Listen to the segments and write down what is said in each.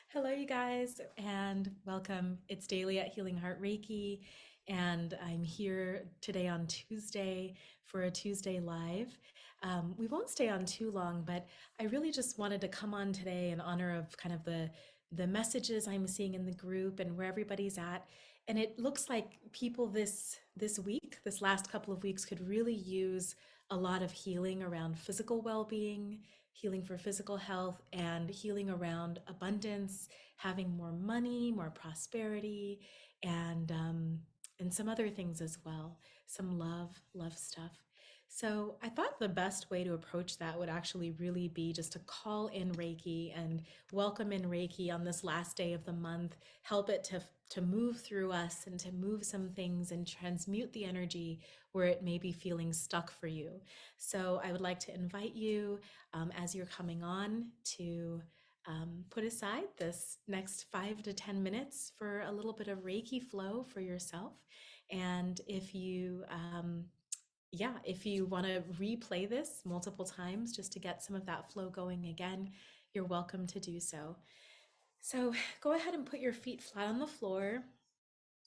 Hello, you guys, and welcome. It's Dailey at Healing Heart Reiki, and I'm here today on Tuesday for a Tuesday Live. We won't stay on too long, but I really just wanted to come on today in honor of kind of the messages I'm seeing in the group and where everybody's at. And it looks like people this week, this last couple of weeks, could really use a lot of healing around physical well-being, healing for physical health, and healing around abundance, having more money, more prosperity, and some other things as well, some love stuff. So I thought the best way to approach that would actually really be just to call in Reiki and welcome in Reiki on this last day of the month, help it to move through us and to move some things and transmute the energy where it may be feeling stuck for you. So I would like to invite you as you're coming on to put aside this next 5 to 10 minutes for a little bit of Reiki flow for yourself. And if you want to replay this multiple times just to get some of that flow going again, you're welcome to do so. So go ahead and put your feet flat on the floor.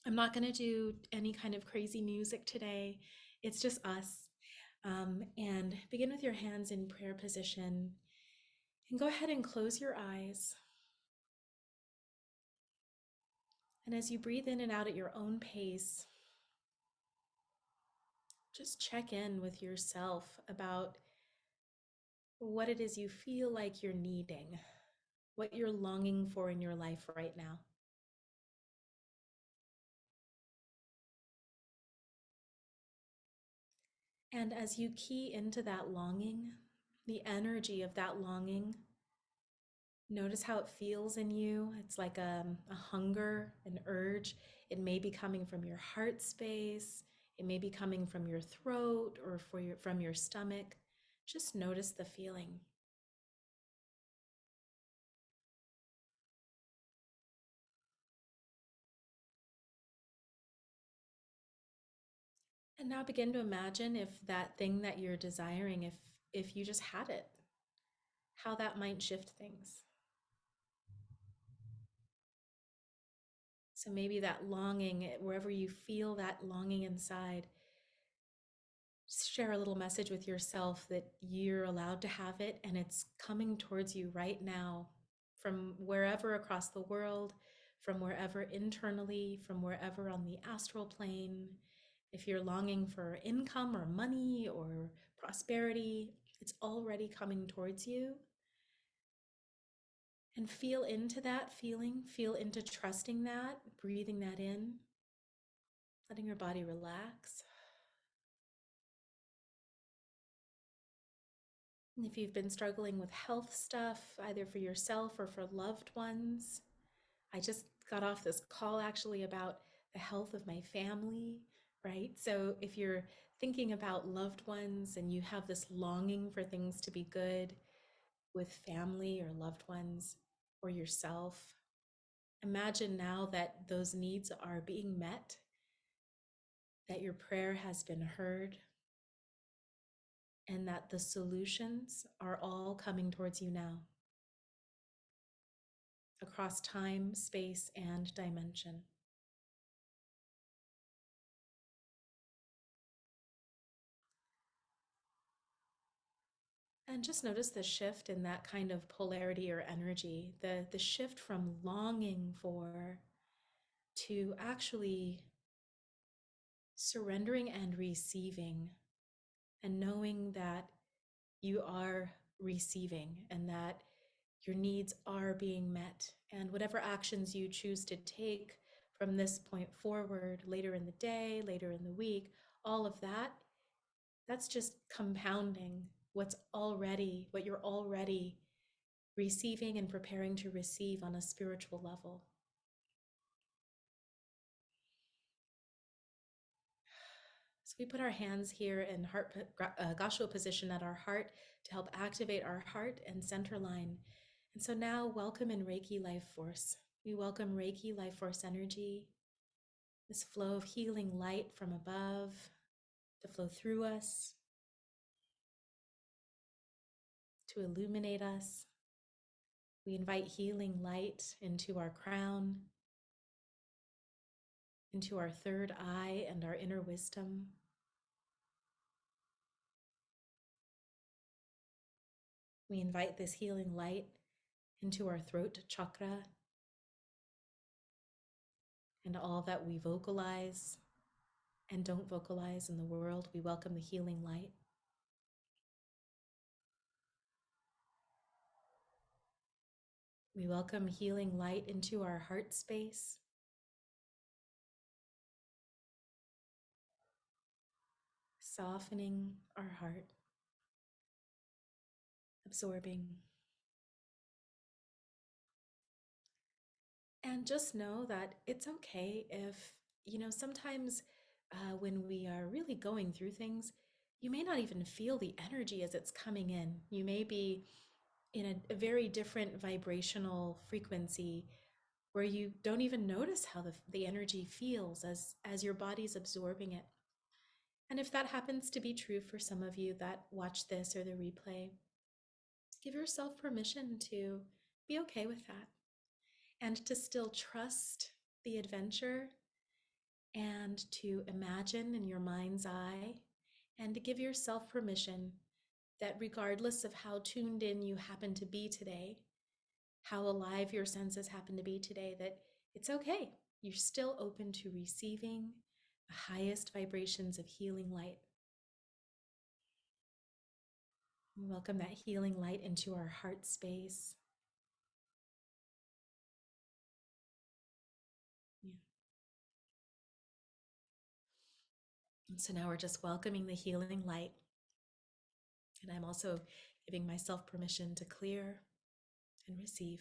I'm not going to do any kind of crazy music today. It's just us. And begin with your hands in prayer position. And go ahead and close your eyes. And as you breathe in and out at your own pace, just check in with yourself about what it is you feel like you're needing, what you're longing for in your life right now. And as you key into that longing, the energy of that longing, notice how it feels in you. It's like a hunger, an urge. It may be coming from your heart space. It may be coming from your throat or from your stomach. Just notice the feeling. And now begin to imagine if that thing that you're desiring, if you just had it, how that might shift things. So maybe that longing, wherever you feel that longing inside, share a little message with yourself that you're allowed to have it and it's coming towards you right now from wherever across the world, from wherever internally, from wherever on the astral plane. If you're longing for income or money or prosperity, it's already coming towards you. And feel into that feeling, feel into trusting that, breathing that in, letting your body relax. And if you've been struggling with health stuff, either for yourself or for loved ones, I just got off this call actually about the health of my family, right? So if you're thinking about loved ones and you have this longing for things to be good with family or loved ones or yourself, imagine now that those needs are being met, that your prayer has been heard, and that the solutions are all coming towards you now across time, space, and dimension. And just notice the shift in that kind of polarity or energy, the shift from longing for to actually surrendering and receiving, and knowing that you are receiving and that your needs are being met. And whatever actions you choose to take from this point forward, later in the day, later in the week, all of that, that's just compounding what you're already receiving and preparing to receive on a spiritual level. So we put our hands here in heart gashua position at our heart to help activate our heart and center line. And so now welcome in Reiki life force. We welcome Reiki life force energy, this flow of healing light from above to flow through us, to illuminate us, We invite healing light into our crown, into our third eye and our inner wisdom. We invite this healing light into our throat chakra and all that we vocalize and don't vocalize in the world. We welcome the healing light. We welcome healing light into our heart space, softening our heart, absorbing. And just know that it's okay if, sometimes when we are really going through things, you may not even feel the energy as it's coming in. You may be in a very different vibrational frequency where you don't even notice how the energy feels as your body's absorbing it. And if that happens to be true for some of you that watch this or the replay, give yourself permission to be okay with that and to still trust the adventure and to imagine in your mind's eye and to give yourself permission that regardless of how tuned in you happen to be today, how alive your senses happen to be today, that it's okay. You're still open to receiving the highest vibrations of healing light. We welcome that healing light into our heart space. Yeah. And so now we're just welcoming the healing light. And I'm also giving myself permission to clear and receive.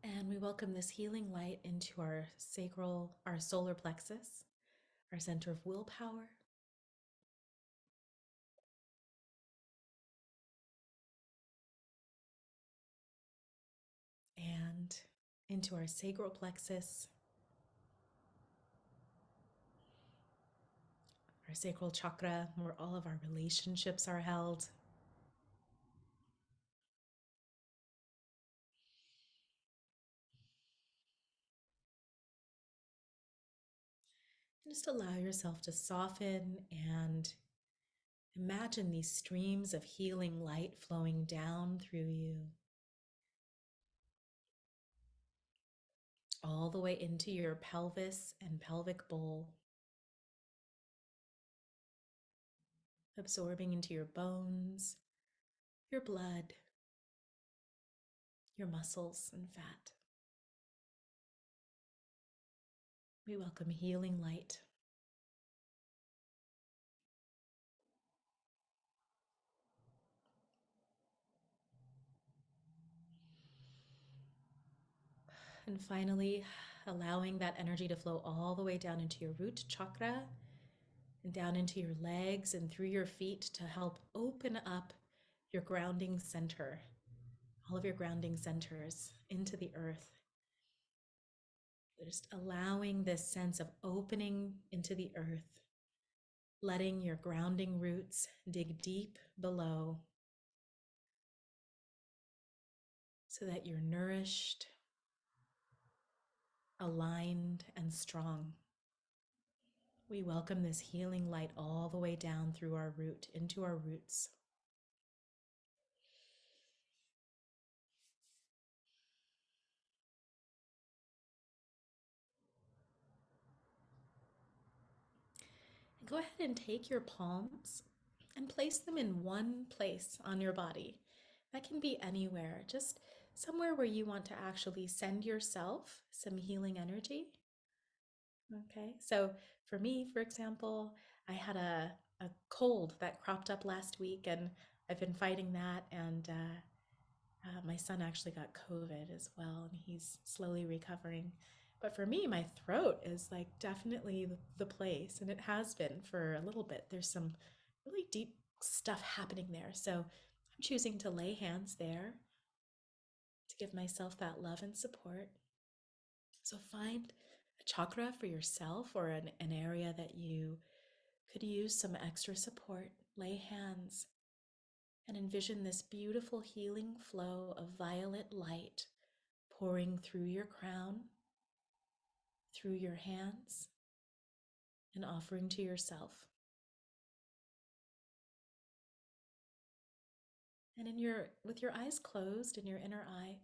And we welcome this healing light into our sacral, our solar plexus, our center of willpower. And into our sacral plexus, our sacral chakra, where all of our relationships are held. And just allow yourself to soften and imagine these streams of healing light flowing down through you, all the way into your pelvis and pelvic bowl, absorbing into your bones, your blood, your muscles and fat. We welcome healing light. And finally, allowing that energy to flow all the way down into your root chakra and down into your legs and through your feet to help open up your grounding center, all of your grounding centers into the earth. Just allowing this sense of opening into the earth, letting your grounding roots dig deep below so that you're nourished, aligned, and strong. We welcome this healing light all the way down through our root, into our roots. And go ahead and take your palms and place them in one place on your body. That can be anywhere, just somewhere where you want to actually send yourself some healing energy. Okay, so for me, for example, I had a cold that cropped up last week and I've been fighting that. And my son actually got COVID as well, and he's slowly recovering. But for me, my throat is like definitely the place, and it has been for a little bit. There's some really deep stuff happening there. So I'm choosing to lay hands there to give myself that love and support. So find a chakra for yourself or an area that you could use some extra support. Lay hands and envision this beautiful healing flow of violet light pouring through your crown, through your hands, and offering to yourself. And with your eyes closed in your inner eye,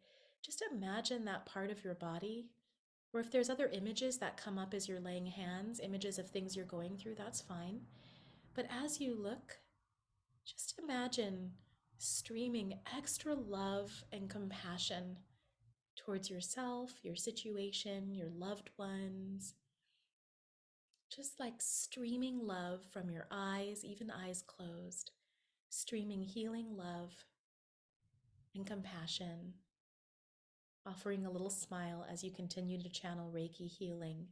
just imagine that part of your body. Or if there's other images that come up as you're laying hands, images of things you're going through, that's fine. But as you look, just imagine streaming extra love and compassion towards yourself, your situation, your loved ones. Just like streaming love from your eyes, even eyes closed, streaming healing love and compassion, offering a little smile as you continue to channel Reiki healing.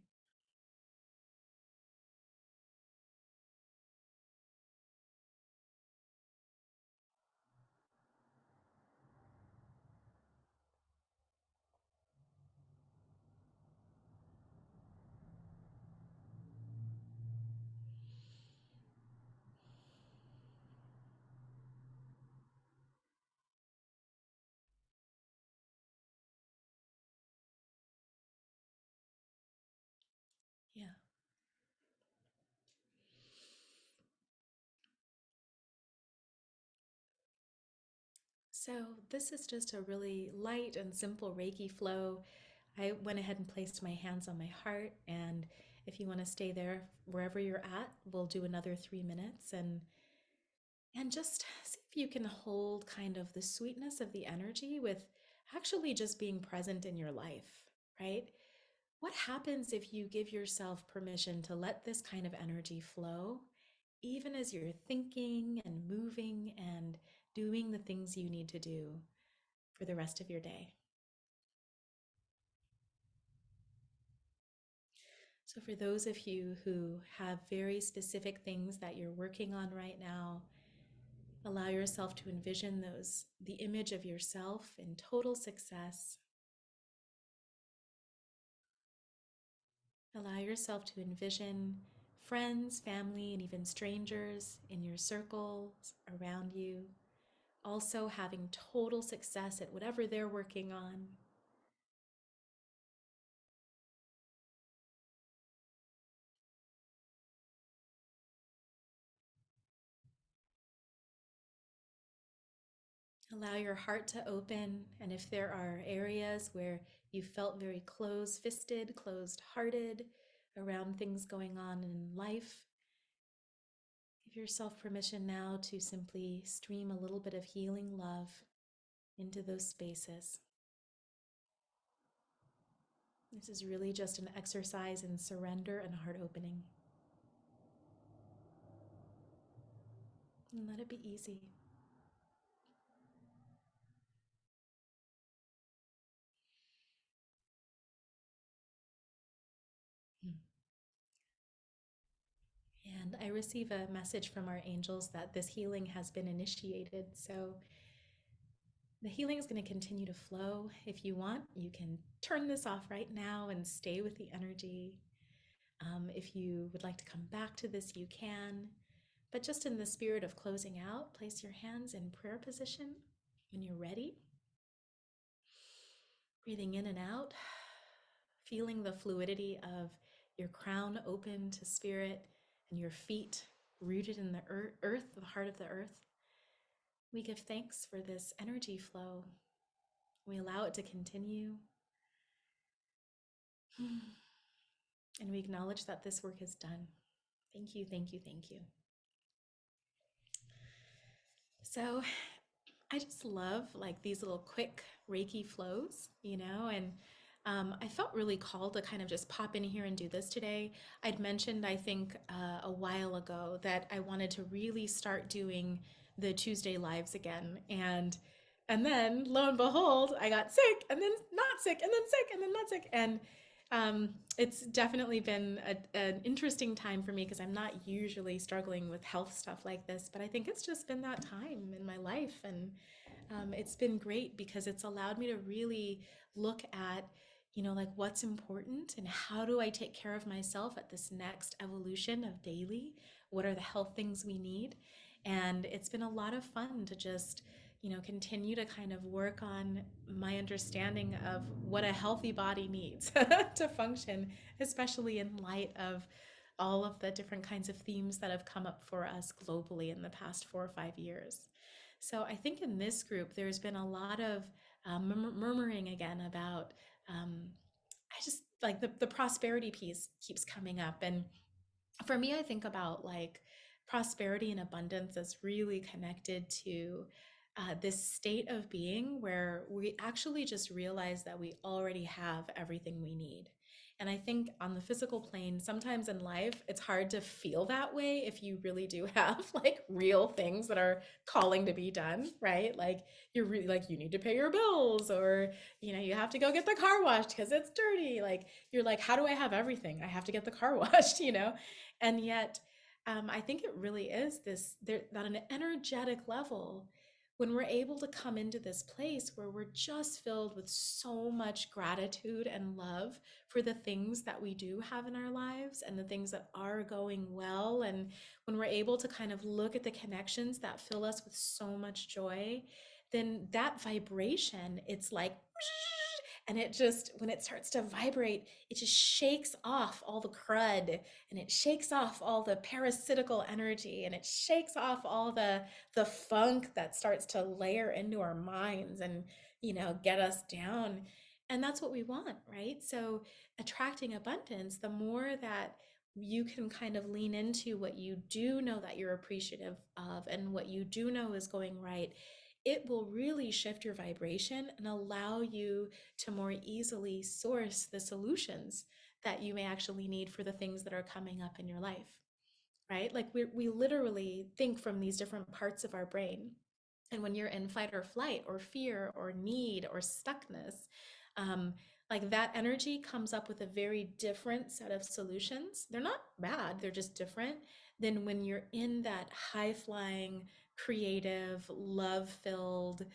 Yeah. So, this is just a really light and simple Reiki flow. I went ahead and placed my hands on my heart. And if you want to stay there wherever you're at, we'll do another 3 minutes and just see if you can hold kind of the sweetness of the energy with actually just being present in your life, right? What happens if you give yourself permission to let this kind of energy flow, even as you're thinking and moving and doing the things you need to do for the rest of your day? So, for those of you who have very specific things that you're working on right now, allow yourself to envision the image of yourself in total success. Allow yourself to envision friends, family, and even strangers in your circles around you also having total success at whatever they're working on. Allow your heart to open, and if there are areas where you felt very closed fisted, closed hearted around things going on in life, give yourself permission now to simply stream a little bit of healing love into those spaces. This is really just an exercise in surrender and heart opening. And let it be easy. And I receive a message from our angels that this healing has been initiated. So the healing is going to continue to flow. If you want, you can turn this off right now and stay with the energy. If you would like to come back to this, you can. But just in the spirit of closing out, place your hands in prayer position when you're ready. Breathing in and out, feeling the fluidity of your crown open to spirit and your feet rooted in the earth, the heart of the earth. We give thanks for this energy flow. We allow it to continue. And we acknowledge that this work is done. Thank you, thank you, thank you. So I just love like these little quick Reiki flows, and I felt really called to kind of just pop in here and do this today. I'd mentioned, I think, a while ago that I wanted to really start doing the Tuesday lives again, and then lo and behold, I got sick, and then not sick, and then sick, and then not sick, and It's definitely been an interesting time for me because I'm not usually struggling with health stuff like this, but I think it's just been that time in my life. And it's been great because it's allowed me to really look at, like what's important and how do I take care of myself at this next evolution of daily? What are the health things we need? And it's been a lot of fun to just, continue to kind of work on my understanding of what a healthy body needs to function, especially in light of all of the different kinds of themes that have come up for us globally in the past 4 or 5 years. So I think in this group, there's been a lot of murmuring again about, I just like the prosperity piece keeps coming up. And for me, I think about like prosperity and abundance as really connected to this state of being where we actually just realize that we already have everything we need. And I think on the physical plane, sometimes in life, it's hard to feel that way if you really do have like real things that are calling to be done, right? Like you're really like, you need to pay your bills, or, you have to go get the car washed because it's dirty. Like, you're like, how do I have everything? I have to get the car washed. And yet, I think it really is this there on an energetic level when we're able to come into this place where we're just filled with so much gratitude and love for the things that we do have in our lives and the things that are going well. And when we're able to kind of look at the connections that fill us with so much joy, then that vibration, it's like, and it just, when it starts to vibrate, it just shakes off all the crud, and it shakes off all the parasitical energy, and it shakes off all the funk that starts to layer into our minds and, get us down. And that's what we want, right? So attracting abundance, the more that you can kind of lean into what you do know that you're appreciative of and what you do know is going right, it will really shift your vibration and allow you to more easily source the solutions that you may actually need for the things that are coming up in your life, right? Like we literally think from these different parts of our brain. And when you're in fight or flight or fear or need or stuckness, um, like that energy comes up with a very different set of solutions. They're not bad, they're just different than when you're in that high flying, creative, love filled,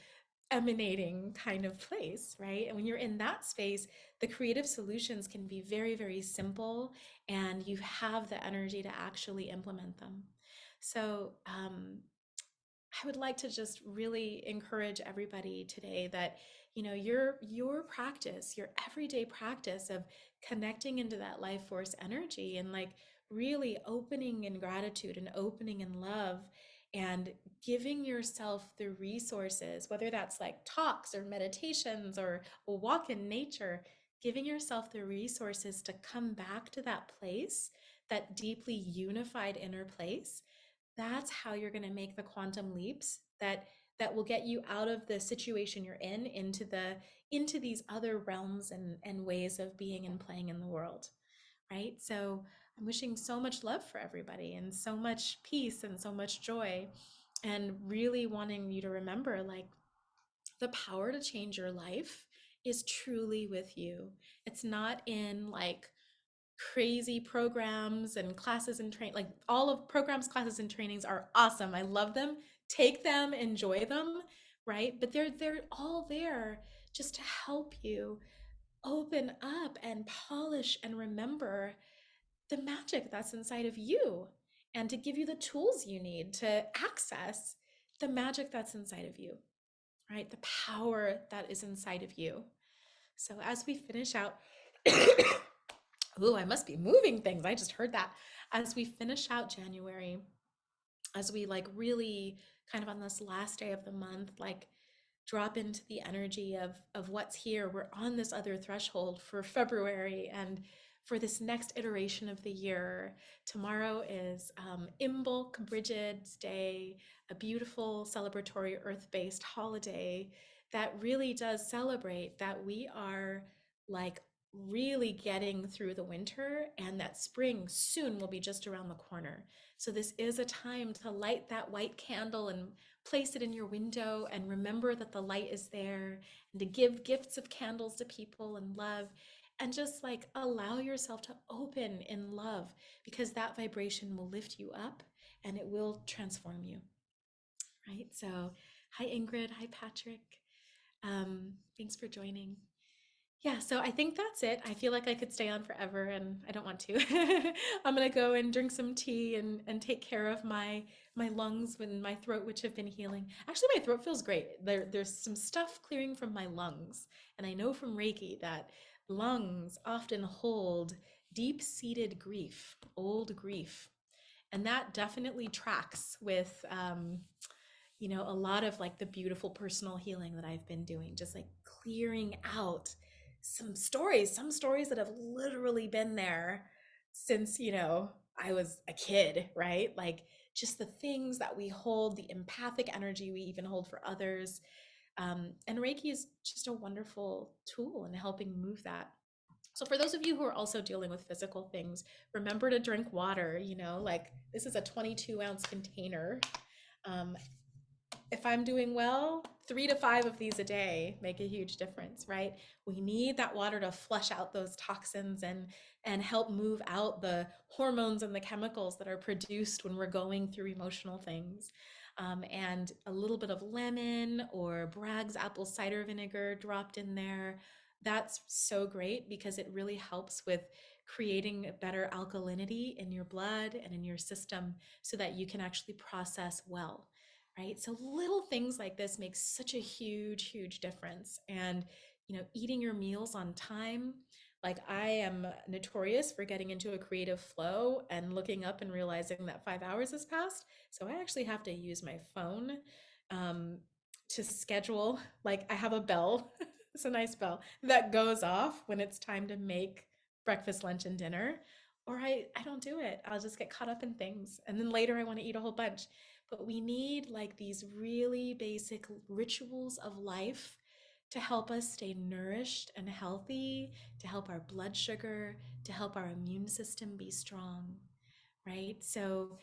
emanating kind of place, right? And when you're in that space, the creative solutions can be very, very simple, and you have the energy to actually implement them. So, I would like to just really encourage everybody today that, your practice, your everyday practice of connecting into that life force energy and like really opening in gratitude and opening in love and giving yourself the resources, whether that's like talks or meditations or a walk in nature, giving yourself the resources to come back to that place, that deeply unified inner place. That's how you're going to make the quantum leaps that will get you out of the situation you're in into these other realms and ways of being and playing in the world, right? So I'm wishing so much love for everybody and so much peace and so much joy, and really wanting you to remember like the power to change your life is truly with you. It's not in like crazy programs and classes and train, like all of programs, classes and trainings are awesome. I love them. Take them, enjoy them, right? But they're all there just to help you open up and polish and remember the magic that's inside of you, and to give you the tools you need to access the magic that's inside of you, right? The power that is inside of you. So as we finish out, ooh, I must be moving things. I just heard that. As we finish out January, as we like really kind of on this last day of the month, like drop into the energy of what's here. We're on this other threshold for February and for this next iteration of the year. Tomorrow is Imbolc Brigid's Day, a beautiful celebratory earth-based holiday that really does celebrate that we are like really getting through the winter and that spring soon will be just around the corner. So this is a time to light that white candle and place it in your window and remember that the light is there, and to give gifts of candles to people and love. and just like allow yourself to open in love, because that vibration will lift you up and it will transform you, right? So, hi Ingrid, hi Patrick. Thanks for joining. Yeah, so I think that's it. I feel like I could stay on forever and I don't want to. I'm gonna go and drink some tea and take care of my lungs and my throat, which have been healing. Actually, my throat feels great. There's some stuff clearing from my lungs. And I know from Reiki that lungs often hold deep-seated grief, old grief. And that definitely tracks with a lot of like the beautiful personal healing that I've been doing, just like clearing out some stories that have literally been there since, I was a kid, right? Like just the things that we hold, the empathic energy we even hold for others. And Reiki is just a wonderful tool in helping move that. So for those of you who are also dealing with physical things, remember to drink water, like this is a 22-ounce container. Um, if I'm doing well, 3 to 5 of these a day make a huge difference, right? We need that water to flush out those toxins and help move out the hormones and the chemicals that are produced when we're going through emotional things. And a little bit of lemon or Bragg's apple cider vinegar dropped in there. That's so great because it really helps with creating better alkalinity in your blood and in your system so that you can actually process well, right? So little things like this make such a huge, huge difference. And, eating your meals on time. Like I am notorious for getting into a creative flow and looking up and realizing that 5 hours has passed. So I actually have to use my phone um, to schedule. Like I have a bell, it's a nice bell that goes off when it's time to make breakfast, lunch, and dinner. Or I don't do it. I'll just get caught up in things. And then later I want to eat a whole bunch. But we need like these really basic rituals of life to help us stay nourished and healthy, to help our blood sugar, to help our immune system be strong, right? So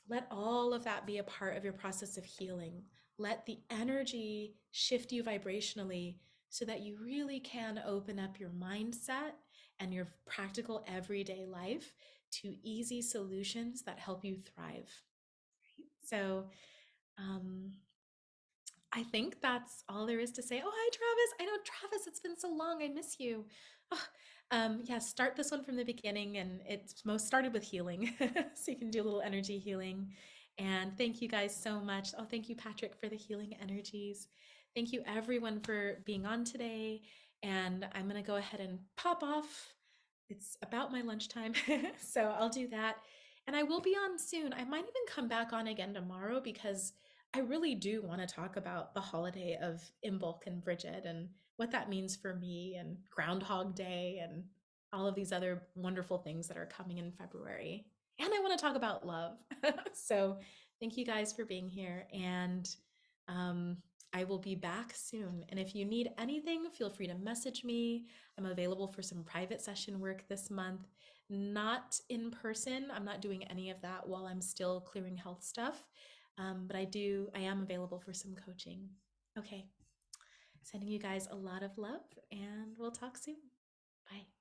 let all of that be a part of your process of healing. Let the energy shift you vibrationally so that you really can open up your mindset and your practical everyday life to easy solutions that help you thrive. So um, I think that's all there is to say. Oh, hi, Travis. I know, Travis, it's been so long. I miss you. Oh, yeah, start this one from the beginning. And it's most started with healing. So you can do a little energy healing. And thank you guys so much. Oh, thank you, Patrick, for the healing energies. Thank you, everyone, for being on today. And I'm going to go ahead and pop off. It's about my lunchtime. So I'll do that. And I will be on soon. I might even come back on again tomorrow because I really do want to talk about the holiday of Imbolc and Bridget and what that means for me and Groundhog Day and all of these other wonderful things that are coming in February. And I want to talk about love. So thank you guys for being here. And um, I will be back soon. And if you need anything, feel free to message me. I'm available for some private session work this month. Not in person. I'm not doing any of that while I'm still clearing health stuff. But I am available for some coaching. Okay. Sending you guys a lot of love and we'll talk soon. Bye.